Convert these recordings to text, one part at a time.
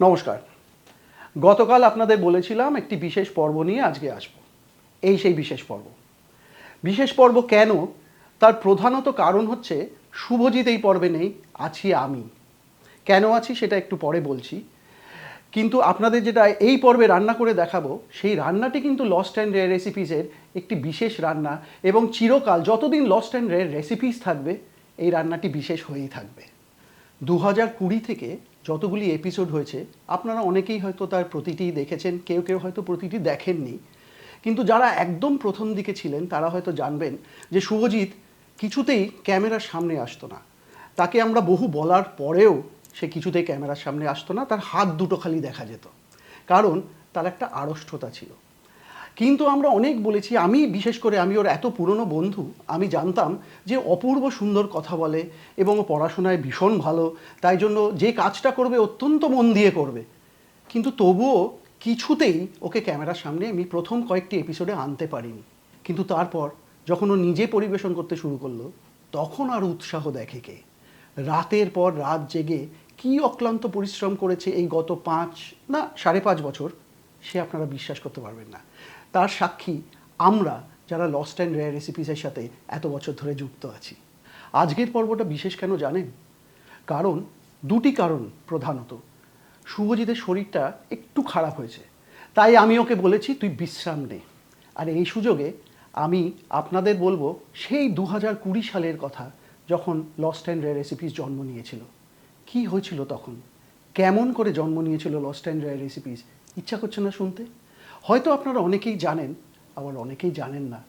নমস্কার। গতকাল আপনাদের বলেছিলাম একটি বিশেষ পর্ব নিয়ে আজকে আসব। এই সেই বিশেষ পর্ব। বিশেষ পর্ব কেন? তার প্রধানত কারণ হচ্ছে শুভজিৎ এই পর্বে নেই, আছি আমি। কেন আছি সেটা একটু পরে বলছি। কিন্তু আপনাদের যেটা এই পর্বে রান্না করে দেখাবো, সেই রান্নাটি কিন্তু লস্ট অ্যান্ড রেয়ার রেসিপিসের একটি বিশেষ রান্না এবং চিরকাল যতদিন লস্ট অ্যান্ড রেয়ার রেসিপিস থাকবে এই রান্নাটি বিশেষ হয়েই থাকবে। 2020 থেকে যতগুলি এপিসোড হয়েছে আপনারা অনেকেই হয়তো তার প্রতিটি দেখেছেন, কেউ কেউ হয়তো প্রতিটি দেখেননি। কিন্তু যারা একদম প্রথম দিকে ছিলেন তারা হয়তো জানবেন যে শুভজিৎ কিছুতেই ক্যামেরার সামনে আসতো না। তাকে আমরা বহু বলার পরেও সে কিছুতেই ক্যামেরার সামনে আসতো না, তার হাত দুটো খালি দেখা যেত, কারণ তার একটা আড়ষ্টতা ছিল। কিন্তু আমরা অনেক বলেছি, আমি বিশেষ করে, আমি ওর এত পুরনো বন্ধু, আমি জানতাম যে অপূর্ব সুন্দর কথা বলে এবং ও পড়াশোনায় ভীষণ ভালো, তাই জন্য যে কাজটা করবে অত্যন্ত মন দিয়ে করবে। কিন্তু তবুও কিছুতেই ওকে ক্যামেরার সামনে আমি প্রথম কয়েকটি এপিসোডে আনতে পারিনি। কিন্তু তারপর যখন ও নিজে পরিবেশন করতে শুরু করলো তখন আর উৎসাহ দেখে কে? রাতের পর রাত জেগে কি অক্লান্ত পরিশ্রম করেছে এই গত 5.5 বছর, সে আপনারা বিশ্বাস করতে পারবেন না। তার সাক্ষী আমরা যারা লস্ট অ্যান্ড রেয়ার রেসিপিসের সাথে এত বছর ধরে যুক্ত আছি। আজকের পর্বটা বিশেষ কেন জানেন? কারণ দুটি কারণ প্রধানত। শুভজিতের শরীরটা একটু খারাপ হয়েছে, তাই আমি ওকে বলেছি তুই বিশ্রাম নে। আর এই সুযোগে আমি আপনাদের বলবো সেই 2020 সালের কথা, যখন লস্ট অ্যান্ড রেয়ার রেসিপিস জন্ম নিয়েছিল। কি হয়েছিল তখন, কেমন করে জন্ম নিয়েছিল লস্ট অ্যান্ড রেয়ার রেসিপিস? ইচ্ছা করছে না শুনতে? হয়তো আপনারা অনেকেই জানেন, আবার অনেকেই জানেন না।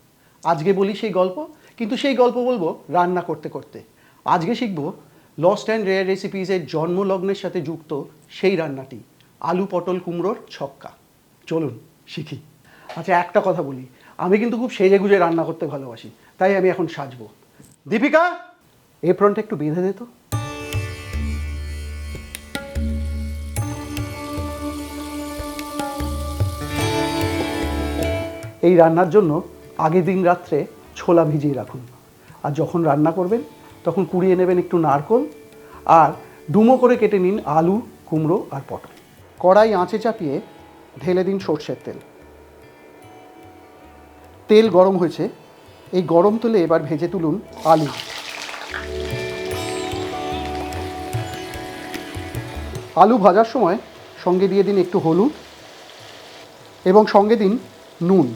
আজকে বলি সেই গল্প, কিন্তু সেই গল্প বলবো রান্না করতে করতে। আজকে শিখব লস্ট অ্যান্ড রেয়ার রেসিপিসের জন্মলগ্নের সাথে যুক্ত সেই রান্নাটি, আলু পটল কুমড়োর ছক্কা। চলুন শিখি। আচ্ছা, একটা কথা বলি, আমি কিন্তু খুব সেজে গুজে রান্না করতে ভালোবাসি, তাই আমি এখন সাজবো। দীপিকা, এপ্রনটা একটু বেঁধে দে তো। এই রান্নার জন্য আগের দিন রাত্রে ছোলা ভিজিয়ে রাখুন, আর যখন রান্না করবেন তখন কুড়িয়ে নেবেন একটু নারকেল, আর ডুমো করে কেটে নিন আলু, কুমড়ো আর পটল। কড়াই আঁচে চাপিয়ে ঢেলে দিন সর্ষের তেল। তেল গরম হয়েছে, এই গরম তেলে এবার ভেজে তুলুন আলু। আলু ভাজার সময় সঙ্গে দিয়ে দিন একটু হলুদ এবং সঙ্গে দিন নুন।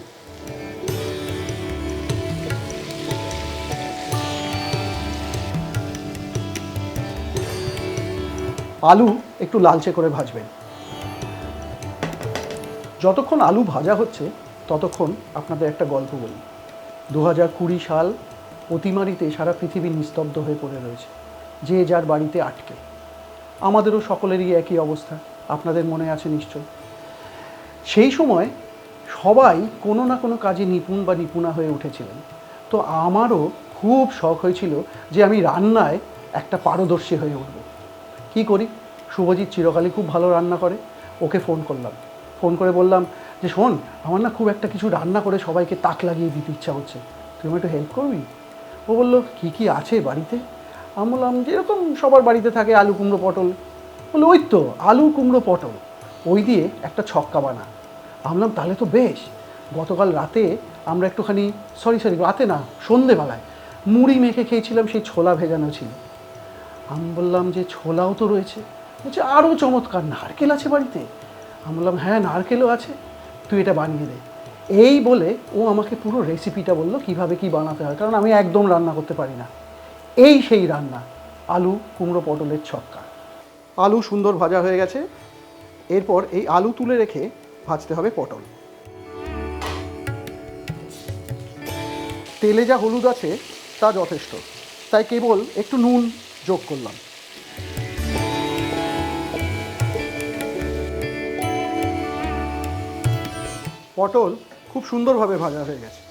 আলু একটু লালচে করে ভাজবেন। যতক্ষণ আলু ভাজা হচ্ছে ততক্ষণ আপনাদের একটা গল্প বলি। 2020 সাল অতিমারিতে সারা পৃথিবী নিস্তব্ধ হয়ে পড়ে রয়েছে, যে যার বাড়িতে আটকে। আমাদেরও সকলেরই একই অবস্থা, আপনাদের মনে আছে নিশ্চয়। সেই সময় সবাই কোনো না কোনো কাজে নিপুণ বা নিপুণা হয়ে উঠেছিলেন। তো আমারও খুব শখ হয়েছিল যে আমি রান্নায় একটা পারদর্শী হয়ে উঠব। কী করি, শুভজিৎ চিরকালই খুব ভালো রান্না করে, ওকে ফোন করলাম। ফোন করে বললাম যে শোন, আমার না খুব একটা কিছু রান্না করে সবাইকে তাক লাগিয়ে দিতে ইচ্ছা হচ্ছে, তুই একটু হেল্প করবি? ও বললো কী কী আছে বাড়িতে? আমি বললাম যেরকম সবার বাড়িতে থাকে, আলু কুমড়ো পটল। বললো ওই তো আলু কুমড়ো পটল, ওই দিয়ে একটা ছক্কা বানা। আমি বললাম তাহলে তো বেশ। গতকাল রাতে আমরা একটুখানি রাতে না, সন্ধেবেলায় মুড়ি মেখে খেয়েছিলাম, সেই ছোলা ভেজানো ছিল। আমি বললাম যে ছোলাও তো রয়েছে। বলছে আরও চমৎকার, নারকেল আছে বাড়িতে? আমি বললাম হ্যাঁ, নারকেলও আছে, তুই এটা বানিয়ে দে। এই বলে ও আমাকে পুরো রেসিপিটা বললো কীভাবে কী বানাতে হয়, কারণ আমি একদম রান্না করতে পারি না। এই সেই রান্না, আলু কুমড়ো পটলের ছক্কা। আলু সুন্দর ভাজা হয়ে গেছে, এরপর এই আলু তুলে রেখে ভাজতে হবে পটল। তেলে যা হলুদ আছে তা যথেষ্ট, তাই কেবল একটু নুন যোগ করলাম। পটল খুব সুন্দরভাবে ভাজা হয়ে গেছে।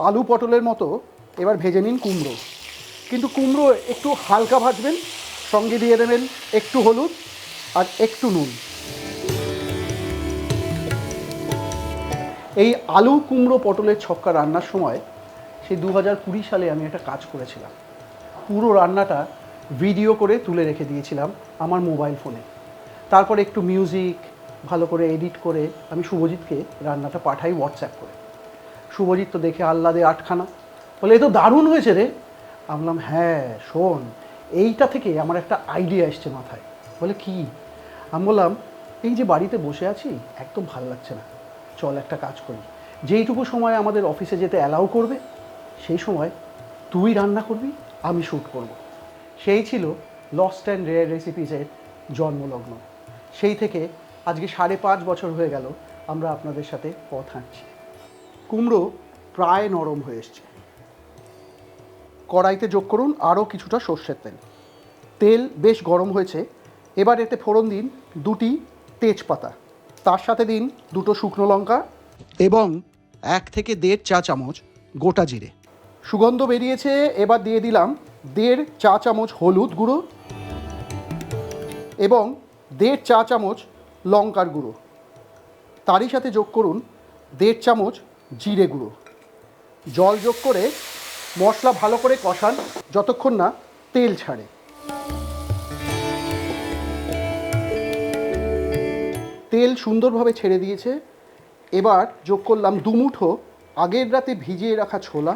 আলু পটলের মতো এবার ভেজে নিন কুমড়ো, কিন্তু কুমড়ো একটু হালকা ভাজবেন, সঙ্গে দিয়ে দেবেন একটু হলুদ আর একটু নুন। এই আলু কুমড়ো পটলের ছক্কা রান্নার সময় সেই 2020 সালে আমি একটা কাজ করেছিলাম। পুরো রান্নাটা ভিডিও করে তুলে রেখে দিয়েছিলাম আমার মোবাইল ফোনে। তারপরে একটু মিউজিক ভালো করে এডিট করে আমি শুভজিৎকে রান্নাটা পাঠাই হোয়াটসঅ্যাপ করে। শুভজিৎ তো দেখে আহ্লাদে আটখানা, বলে এ তো দারুণ হয়েছে রে। আমি বললাম হ্যাঁ শোন, এইটা থেকে আমার একটা আইডিয়া এসছে মাথায়। বলে কি? আমি বললাম এই যে বাড়িতে বসে আছি একদম ভালো লাগছে না, চল একটা কাজ করি, যেইটুকু সময় আমাদের অফিসে যেতে অ্যালাউ করবে সেই সময় তুই রান্না করবি, আমি শ্যুট করব। সেই ছিল লস্ট অ্যান্ড রেয়ার রেসিপিসের জন্মলগ্ন। সেই থেকে আজকে 5.5 বছর হয়ে গেল আমরা আপনাদের সাথে পথ হাঁটছি। কুমড়ো প্রায় নরম হয়ে এসছে। কড়াইতে যোগ করুন আরও কিছুটা সর্ষের তেল। তেল বেশ গরম হয়েছে। এবার এতে ফোড়ন দিন 2টি তেজপাতা, তার সাথে দিন 2টো শুকনো লঙ্কা এবং 1 থেকে 1.5 চা চামচ গোটা জিরে। সুগন্ধ বেরিয়েছে, এবার দিয়ে দিলাম 1.5 চা চামচ হলুদ গুঁড়ো এবং 1.5 চা চামচ লঙ্কার গুঁড়ো। তারই সাথে যোগ করুন 1.5 চামচ জিরে গুঁড়ো। জল যোগ করে মশলা ভালো করে কষান যতক্ষণ না তেল ছাড়ে। তেল সুন্দরভাবে ছেড়ে দিয়েছে। এবার যোগ করলাম 2 মুঠো আগের রাতে ভিজিয়ে রাখা ছোলা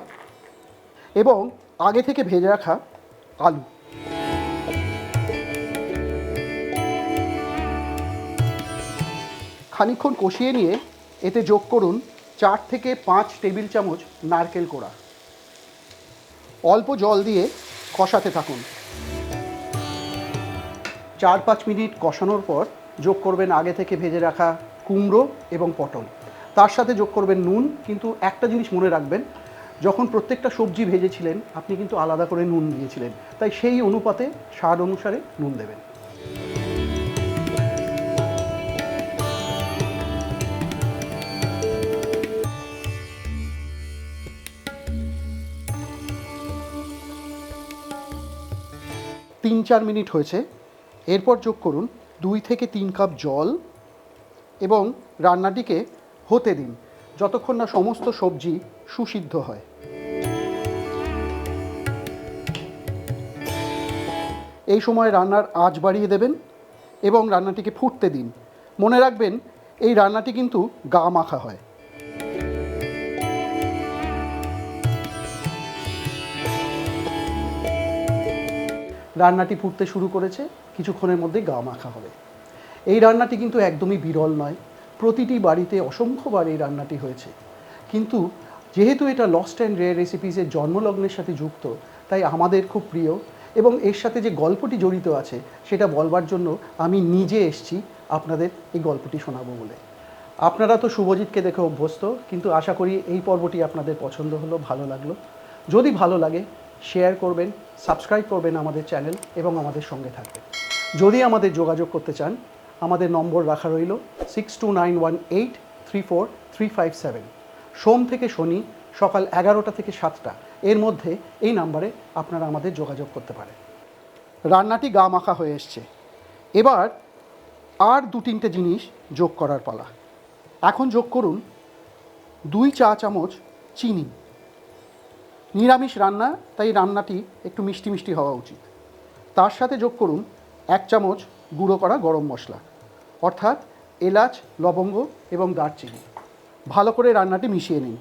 এবং আগে থেকে ভেজে রাখা আলু। খানিকক্ষণ কষিয়ে নিয়ে এতে যোগ করুন 4 থেকে 5 টেবিল চামচ নারকেল কোড়া। অল্প জল দিয়ে কষাতে থাকুন। 4-5 মিনিট কষানোর পর যোগ করবেন আগে থেকে ভেজে রাখা কুমড়ো এবং পটল। তার সাথে যোগ করবেন নুন। কিন্তু একটা জিনিস মনে রাখবেন, যখন প্রত্যেকটা সবজি ভেজেছিলেন আপনি কিন্তু আলাদা করে নুন দিয়েছিলেন, তাই সেই অনুপাতে স্বাদ অনুসারে নুন দেবেন। তিন 4 মিনিট হয়েছে। এরপর যোগ করুন 2 থেকে 3 কাপ জল এবং রান্নাটিকে হতে দিন যতক্ষণ না সমস্ত সবজি সুসিদ্ধ হয়। এই সময় রান্নার আঁচ বাড়িয়ে দেবেন এবং রান্নাটিকে ফুটতে দিন। মনে রাখবেন এই রান্নাটি কিন্তু গা মাখা হয়। রান্নাটি ফুটতে শুরু করেছে, কিছুক্ষণের মধ্যে গা মাখা হবে। এই রান্নাটি কিন্তু একদমই বিরল নয়, প্রতিটি বাড়িতে অসংখ্যবার এই রান্নাটি হয়েছে। কিন্তু যেহেতু এটা লস্ট অ্যান্ড রেয়ার রেসিপিসের জন্মলগ্নের সাথে যুক্ত, তাই আমাদের খুব প্রিয় এবং এর সাথে যে গল্পটি জড়িত আছে সেটা বলবার জন্য আমি নিজে এসেছি আপনাদের এই গল্পটি শোনাবো বলে। আপনারা তো শুভজিৎকে দেখে অভ্যস্ত, কিন্তু আশা করি এই পর্বটি আপনাদের পছন্দ হলো, ভালো লাগলো। যদি ভালো লাগে শেয়ার করবেন, সাবস্ক্রাইব করবেন আমাদের চ্যানেল এবং আমাদের সঙ্গে থাকবেন। যদি আমাদের যোগাযোগ করতে চান আমাদের নম্বর রাখা রইল 6291834357। সোম থেকে শনি সকাল 11টা থেকে 7টা এর মধ্যে এই নাম্বারে আপনারা আমাদের যোগাযোগ করতে পারেন। রান্নাটি গা মাখা হয়ে এসছে। এবার আর 2-3টে জিনিস যোগ করার পালা। এখন যোগ করুন 2 চা চামচ চিনি। নিরামিষ রান্না, তাই রান্নাটি একটু মিষ্টি মিষ্টি হওয়া উচিত। তার সাথে যোগ করুন 1 চামচ গুঁড়ো করা গরম মশলা, অর্থাৎ এলাচ, লবঙ্গ এবং দারচিনি। ভালো করে রান্নাটি মিশিয়ে নিন।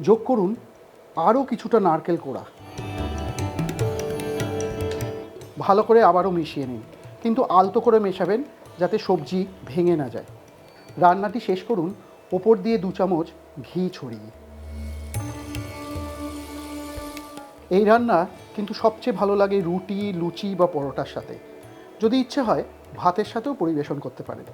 যোগ করুন আরও কিছুটা নারকেল কোড়া। ভালো করে আবারও মিশিয়ে নিন, কিন্তু আলতো করে মেশাবেন যাতে সবজি ভেঙে না যায়। রান্নাটি শেষ করুন ওপর দিয়ে 2 চামচ ঘি ছড়িয়ে। এই রান্না কিন্তু সবচেয়ে ভালো লাগে রুটি, লুচি বা পরোটার সাথে। যদি ইচ্ছে হয় ভাতের সাথেও পরিবেশন করতে পারেন।